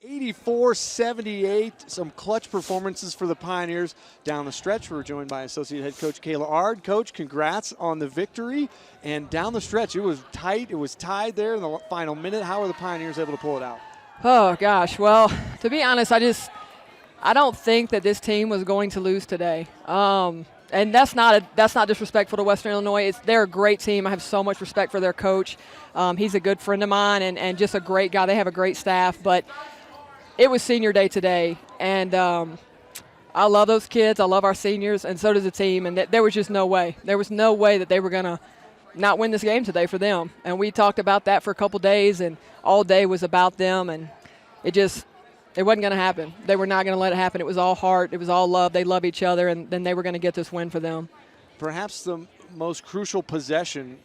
84-78, some clutch performances for the Pioneers down the stretch. We're joined by Associate Head Coach Kayla Ard. Coach, congrats on the victory. And down the stretch, it was tight. It was tied there in the final minute. How are the Pioneers able to pull it out? Oh, gosh. Well, to be honest, I don't think that this team was going to lose today. And that's not disrespectful to Western Illinois. They're a great team. I have so much respect for their coach. He's a good friend of mine and just a great guy. They have a great staff. But it was senior day today, and I love those kids. I love our seniors, and so does the team. And there was just no way. There was no way that they were going to not win this game today for them. And we talked about that for a couple days, and all day was about them, and it wasn't going to happen. They were not going to let it happen. It was all heart. It was all love. They love each other, and then they were going to get this win for them. Perhaps the most crucial possession.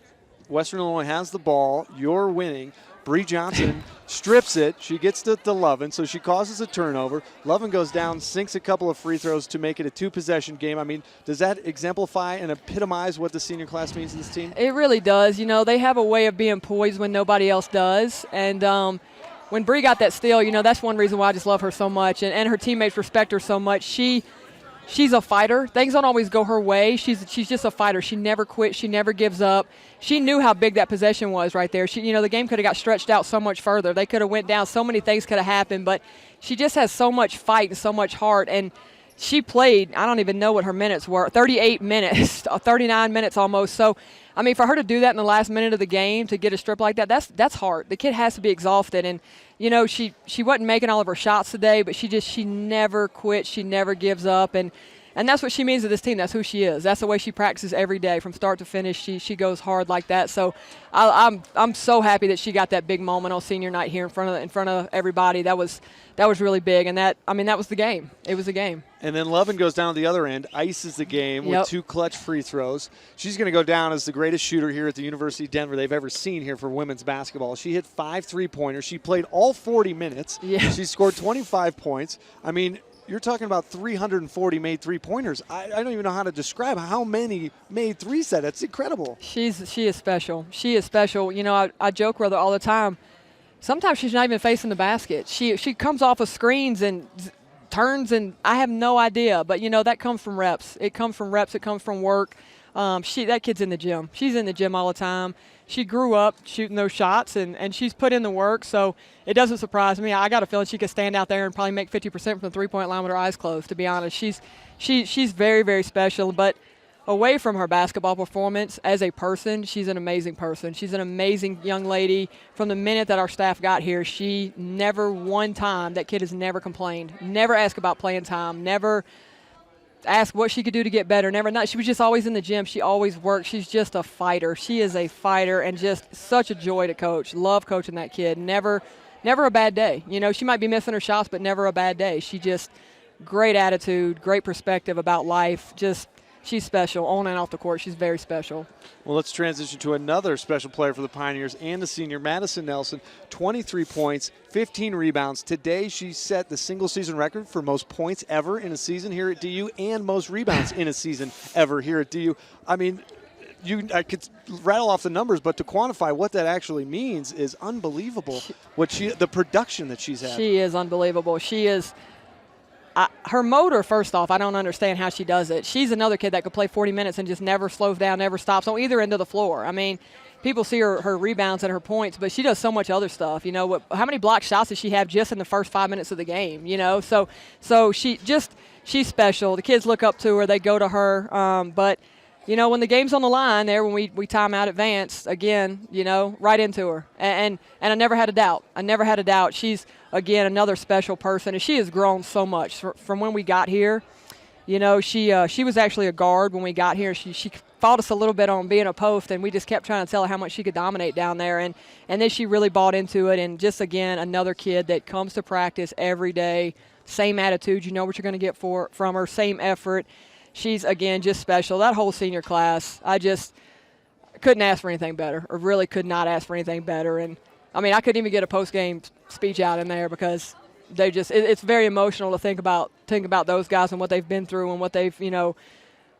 Western Illinois has the ball. You're winning. Bree Johnson strips it. She gets to Lovin, so she causes a turnover. Lovin goes down, sinks a couple of free throws to make it a two-possession game. I mean, does that exemplify and epitomize what the senior class means to this team? It really does. You know, they have a way of being poised when nobody else does. And when Bree got that steal, you know, that's one reason why I just love her so much. And her teammates respect her so much. She's a fighter. Things don't always go her way. She's just a fighter. She never quits. She never gives up. She knew how big that possession was right there. The game could have got stretched out so much further. They could have went down. So many things could have happened. But she just has so much fight and so much heart. And she played, I don't even know what her minutes were, 38 minutes, 39 minutes almost. So, I mean, for her to do that in the last minute of the game, to get a strip like that, that's hard. The kid has to be exhausted. And, you know, she wasn't making all of her shots today, but she never quits. She never gives up. And that's what she means to this team. That's who she is. That's the way she practices every day from start to finish. She goes hard like that. So I'm so happy that she got that big moment on senior night here in front of everybody. That was really big. And that was the game. It was a game. And then Lovin goes down the other end, ices the game with two clutch free throws. She's going to go down as the greatest shooter here at the University of Denver they've ever seen here for women's basketball. She hit 5 3-pointers. She played all 40 minutes. Yeah. She scored 25 points. I mean, you're talking about 340 made three-pointers. I don't even know how to describe how many made threes that. That's incredible. She is special. She is special. You know, I joke with her all the time. Sometimes she's not even facing the basket. She comes off of screens and turns, and I have no idea. But, you know, that comes from reps. It comes from reps. It comes from work. That kid's in the gym. She's in the gym all the time. She grew up shooting those shots, and she's put in the work, so it doesn't surprise me. I got a feeling she could stand out there and probably make 50% from the three-point line with her eyes closed, to be honest. She's very, very special, but away from her basketball performance, as a person, she's an amazing person. She's an amazing young lady. From the minute that our staff got here, she never one time, that kid has never complained, never asked about playing time, never asked what she could do to get better. She was just always in the gym. She always worked. She's just a fighter. She is a fighter and just such a joy to coach. Love coaching that kid. Never a bad day. You know, she might be missing her shots, but never a bad day. She just great attitude, great perspective about life. She's special on and off the court. She's very special. Well, let's transition to another special player for the Pioneers and the senior, Madison Nelson. 23 points, 15 rebounds. Today she set the single-season record for most points ever in a season here at DU and most rebounds in a season ever here at DU. I mean, I could rattle off the numbers, but to quantify what that actually means is unbelievable. The production that she's had. She is unbelievable. She is. Her motor, first off, I don't understand how she does it. She's another kid that could play 40 minutes and just never slows down, never stops on either end of the floor. I mean, people see her rebounds and her points, but she does so much other stuff. You know, how many block shots does she have just in the first 5 minutes of the game? You know, so she's special. The kids look up to her. They go to her. But, you know, when the game's on the line there, when we time out advance, again, you know, right into her. And I never had a doubt. She's, again, another special person. And she has grown so much from when we got here. You know, she was actually a guard when we got here. She fought us a little bit on being a post, and we just kept trying to tell her how much she could dominate down there. And then she really bought into it. And just, again, another kid that comes to practice every day, same attitude. You know what you're going to get from her, same effort. She's, again, just special. That whole senior class, I just couldn't ask for anything better, or really could not ask for anything better. And, I mean, I couldn't even get a post-game speech out in there because it's very emotional to think about those guys and what they've been through and what they've, you know,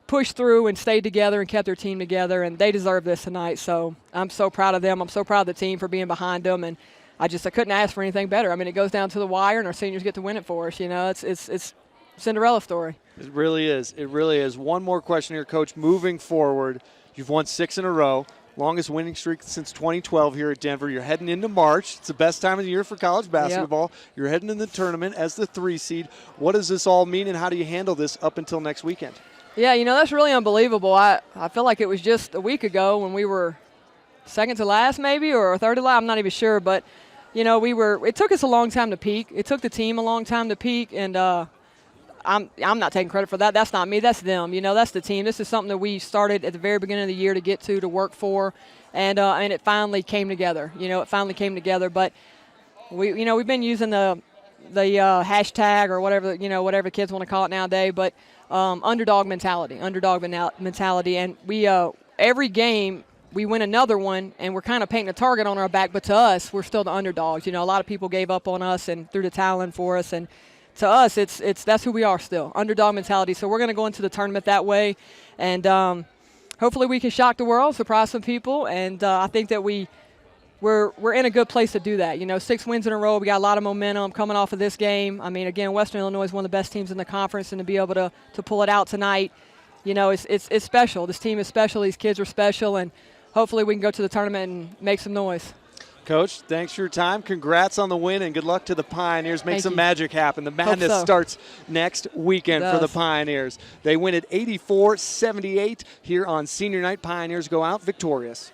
pushed through and stayed together and kept their team together, and they deserve this tonight. So I'm so proud of them. I'm so proud of the team for being behind them, and I couldn't ask for anything better. I mean, it goes down to the wire, and our seniors get to win it for us. You know, it's Cinderella story. It really is. It really is. One more question here, Coach. Moving forward, you've won 6 in a row. Longest winning streak since 2012 here at Denver. You're heading into March. It's the best time of the year for college basketball. Yep. You're heading in the tournament as the 3 seed. What does this all mean, and how do you handle this up until next weekend? Yeah, you know, that's really unbelievable. I feel like it was just a week ago when we were second to last maybe, or third to last. I'm not even sure. But, you know, it took us a long time to peak. It took the team a long time to peak, and I'm not taking credit for that. That's not me. That's them. You know, that's the team. This is something that we started at the very beginning of the year to get to work for, and it finally came together. You know, it finally came together. But we've been using the hashtag or whatever kids want to call it nowadays. But underdog mentality, and we every game we win another one, and we're kind of painting a target on our back. But to us, we're still the underdogs. You know, a lot of people gave up on us and threw the towel in for us, and to us, that's who we are still, underdog mentality. So we're going to go into the tournament that way, and hopefully we can shock the world, surprise some people, and I think that we're in a good place to do that. You know, 6 wins in a row. We got a lot of momentum coming off of this game. I mean, again, Western Illinois is one of the best teams in the conference, and to be able to pull it out tonight, you know, it's special. This team is special. These kids are special, and hopefully we can go to the tournament and make some noise. Coach, thanks for your time. Congrats on the win, and good luck to the Pioneers. Make some magic happen. The madness starts next weekend for the Pioneers. They win at 84-78 here on Senior Night. Pioneers go out victorious.